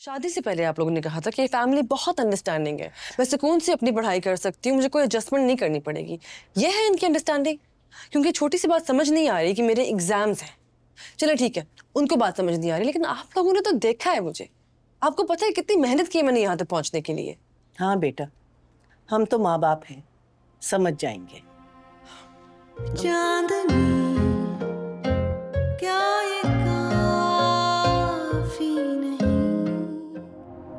शादी से पहले आप लोगों ने कहा था कि फैमिली बहुत अंडरस्टैंडिंग है, मैं सुकून से अपनी पढ़ाई कर सकती हूँ, मुझे कोई एडजस्टमेंट नहीं करनी पड़ेगी। ये है इनकी अंडरस्टैंडिंग? क्योंकि छोटी सी बात समझ नहीं आ रही कि मेरे एग्जाम्स हैं। चलो ठीक है, उनको बात समझ नहीं आ रही, लेकिन आप लोगों ने तो देखा है मुझे। आपको पता है कितनी मेहनत की है मैंने यहाँ तक पहुँचने के लिए। हाँ बेटा, हम तो माँ बाप हैं, समझ जाएंगे। चांदनी क्या ये काफी नहीं।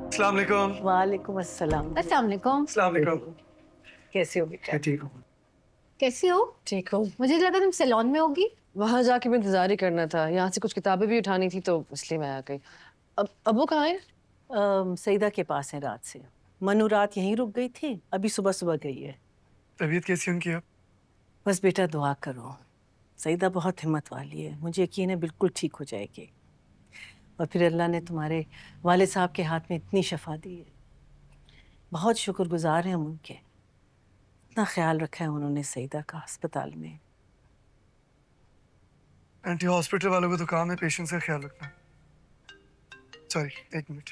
अस्सलाम वालेकुम। वालेकुम अस्सलाम। अस्सलाम वालेकुम। अस्सलाम वालेकुम। कैसे हो बेटा? मैं ठीक हूँ। कैसी हो? ठीक हूँ। मुझे लगा तुम सैलून में होगी। वहाँ जाके भी इंतजार ही करना था, यहाँ से कुछ किताबें भी उठानी थी तो इसलिए मैं आ गई। अब वो कहाँ है? सईदा के पास है रात से। मनु रात यहीं रुक गई थी, अभी सुबह सुबह गई है। तबीयत कैसी है उनकी अब? बस बेटा दुआ करो, सईदा बहुत हिम्मत वाली है, मुझे यकीन है बिल्कुल ठीक हो जाएगी। और फिर अल्लाह ने तुम्हारे वालिद साहब के हाथ में इतनी शफा दी है, बहुत शुक्रगुजार हैं हम उनके। इतना ख्याल रखा है उन्होंने सईदा का अस्पताल में। आंटी, हॉस्पिटल वालों को तो काम है पेशेंट्स का ख्याल रखना। सॉरी, एक मिनट।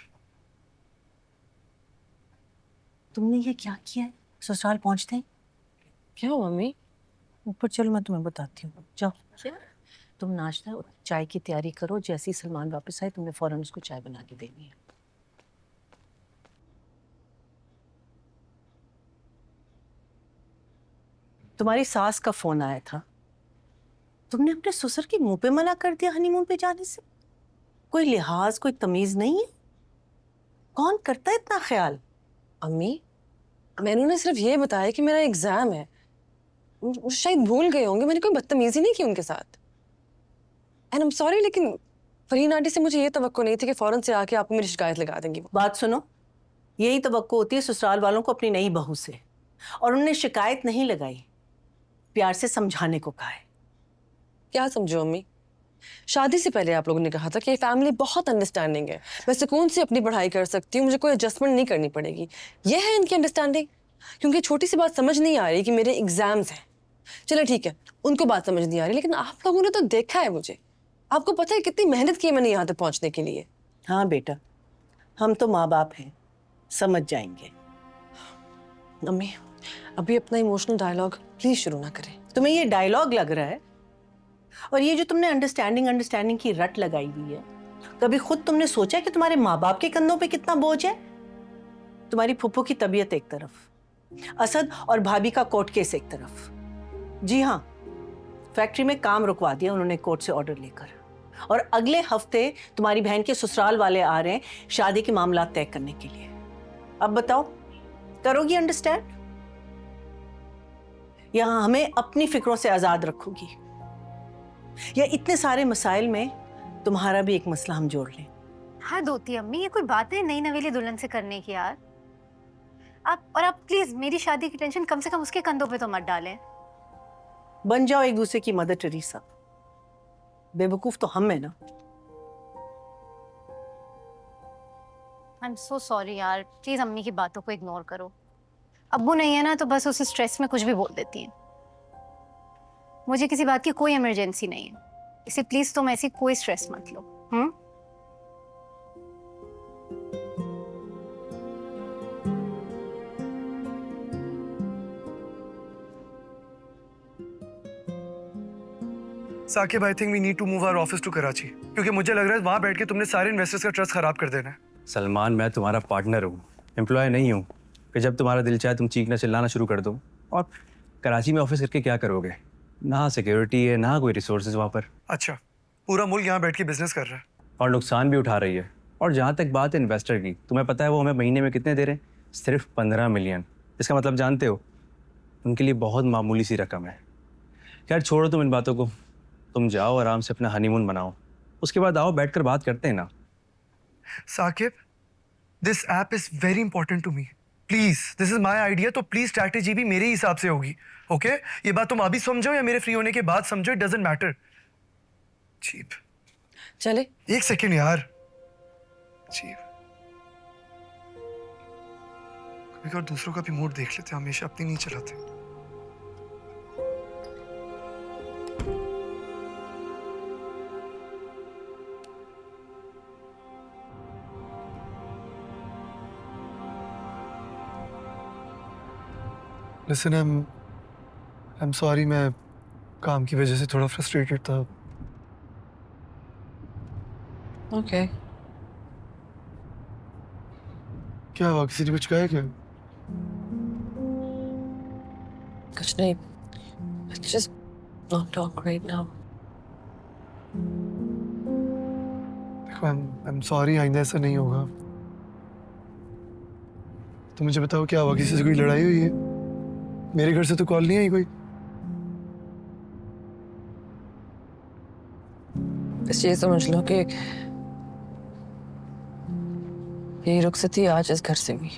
तुमने ये क्या किया है? ससुराल पहुंचते ही क्या हुआ मम्मी? ऊपर चलो, मैं तुम्हें बताती हूँ। जाओ तुम नाश्ता और चाय की तैयारी करो, जैसे ही सलमान वापस आए तुमने फौरन उसको चाय बना के देनी है। तुम्हारी सास का फोन आया था, तुमने अपने ससुर के मुंह पे मना कर दिया हनीमून पे जाने से। कोई लिहाज, कोई तमीज नहीं है? कौन करता है इतना ख्याल? अम्मी, मैंने उन्हें सिर्फ ये बताया कि मेरा एग्जाम है। वो शायद भूल गए होंगे, मैंने कोई बदतमीजी नहीं की उनके साथ। एंड आई एम सॉरी, लेकिन फरीन आंटी से मुझे ये तवक्को नहीं थी कि फौरन से आके आपको मेरी शिकायत लगा देंगी वो। बात सुनो, यही तवक्को होती है ससुराल वालों को अपनी नई बहू से, और उन्होंने शिकायत नहीं लगाई, प्यार से समझाने को कहा है। क्या समझो अम्मी, शादी से पहले आप लोगों ने कहा था कि फैमिली बहुत अंडरस्टैंडिंग है, मैं सुकून से अपनी पढ़ाई कर सकती हूँ, मुझे कोई एडजस्टमेंट नहीं करनी पड़ेगी। ये है इनकी अंडरस्टैंडिंग? क्योंकि छोटी सी बात समझ नहीं आ रही कि मेरे एग्जाम्स हैं। चलो ठीक है, उनको बात समझ नहीं आ रही, लेकिन आप लोगों ने तो देखा है मुझे। आपको पता है कितनी मेहनत की है मैंने यहाँ तक पहुँचने के लिए। हाँ बेटा, हम तो माँ बाप हैं, समझ जाएंगे। अम्मी, अभी अपना इमोशनल डायलॉग प्लीज शुरू ना करें। तुम्हें ये डायलॉग लग रहा है? और ये जो तुमने अंडरस्टैंडिंग की रट लगाई हुई है, कभी खुद तुमने सोचा है कि तुम्हारे माँ बाप के कंधों पे कितना बोझ है? तुम्हारी फूफो की तबीयत एक तरफ, असद और भाभी का कोर्ट केस एक तरफ। जी हाँ, फैक्ट्री में काम रुकवा दिया उन्होंने कोर्ट से ऑर्डर लेकर, और अगले हफ्ते तुम्हारी बहन के ससुराल वाले आ रहे हैं शादी के मामला तय करने के लिए। अब बताओ, करोगी अंडरस्टैंड, या हमें अपनी फिक्रों से आजाद रखोगी, या इतने सारे मसाइल में तुम्हारा भी एक मसला हम जोड़ लें? हद होती है अम्मी, ये कोई बात है नई नवेली दुल्हन से करने की यार। आप प्लीज मेरी शादी की टेंशन कम से कम उसके कंधों पे तो मत डालें। बन जाओ एक दूसरे की मदर टेरेसा। बेवकूफ तो हम है ना। आई एम सो सॉरी यार, प्लीज अम्मी की बातों को इग्नोर करो। अब्बू नहीं है ना तो बस उसे स्ट्रेस में कुछ भी बोल देती हैं। मुझे किसी बात की कोई इमरजेंसी नहीं है, इसे प्लीज तुम ऐसी कोई स्ट्रेस मत लो। Sakib, I think we need to move our office to Karachi, क्योंकि मुझे लग रहा है वहां बैठ के तुमने सारे इन्वेस्टर्स का ट्रस्ट खराब कर देना है। सलमान, मैं तुम्हारा पार्टनर हूँ, एम्प्लॉय नहीं हूँ कि जब तुम्हारा दिल चाहे तुम चीखना चिल्लाना शुरू कर दो। और कराची में ऑफिस करके क्या करोगे? ना सिक्योरिटी है, ना कोई रिसोर्सेज वहाँ पर। अच्छा, पूरा मुल्क यहाँ बैठ के बिजनेस कर रहा है और नुकसान भी उठा रही है। और जहाँ तक बात है इन्वेस्टर की, तुम्हें पता है वो हमें महीने में कितने दे रहे हैं? सिर्फ 15 मिलियन। इसका मतलब जानते हो? उनके लिए बहुत मामूली सी रकम है। खैर छोड़ो तुम इन बातों को, तुम जाओ आराम से अपना हनीमून मनाओ, उसके बाद आओ बैठकर बात करते हैं ना। Saqib, this app is very important to me. Please, this is my idea, तो प्लीज स्ट्रैटेजी भी मेरे हिसाब से होगी। ओके ये बात तुम अभी समझो या मेरे फ्री होने के बाद समझो, इट डजंट मैटर। चीप। चले एक सेकेंड यार। चीप। कभी और दूसरों का भी मूड देख लेते, हमेशा अपनी नहीं चलाते। लिसन आई एम सॉरी, मैं काम की वजह से थोड़ा फ्रस्ट्रेटेड था. ओके क्या हुआ, किसी ने कुछ कहा है क्या? कुछ नहीं. Let's just not talk right now. देखो आई एम सॉरी, आइंदा ऐसा नहीं होगा. तो मुझे बताओ क्या हुआ, किसी से कोई लड़ाई हुई है? मेरे घर से तो कॉल नहीं आई कोई. बस ये समझ लो कि यही रुखसती आज इस घर से हुई.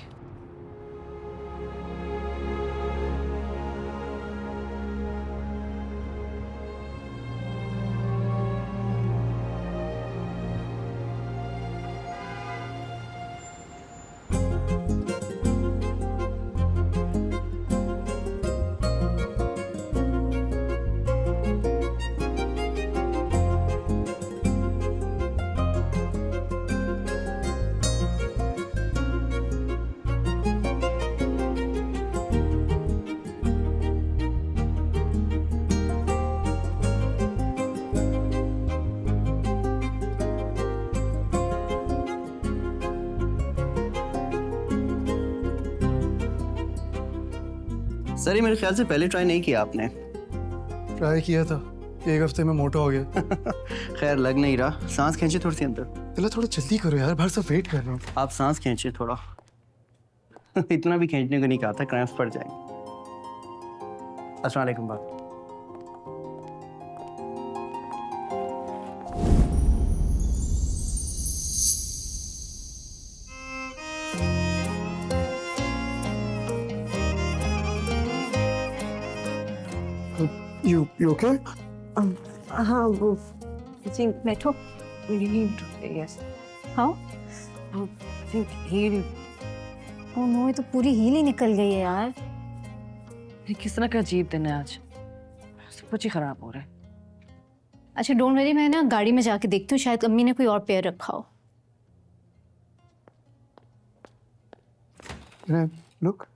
सर ये मेरे ख्याल से पहले ट्राई नहीं किया आपने. ट्राई किया था, एक हफ्ते में मोटा हो गया. खैर लग नहीं रहा. सांस खींचे थोड़ी सी अंदर. चलो थोड़ा जल्दी करो यार, बाहर सब वेट कर रहे हो. आप सांस खींचे थोड़ा. इतना भी खींचने को नहीं कहा था, क्रैम्प्स पड़ जाएंगे. अस्सलाम वालेकुम बाप. You okay? हाँ वो think बैठो. we need to say yes. हाँ. I think heal. Oh no, ये तो पूरी हील ही निकल गई है यार. ये किस तरह का अजीब दिन है आज. सब कुछ ही खराब हो रहा है. अच्छा डोंट वरी, मैं ना गाड़ी में जाके देखती हूँ, शायद अम्मी ने कोई और पेयर रखा हो. Look.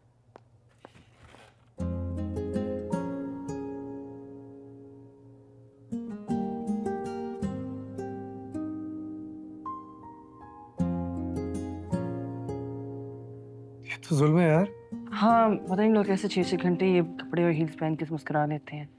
ये तो जुल्म है यार. हाँ पता नहीं लोग कैसे 6-6 घंटे ये कपड़े और हील्स पहन के मुस्कुरा लेते हैं.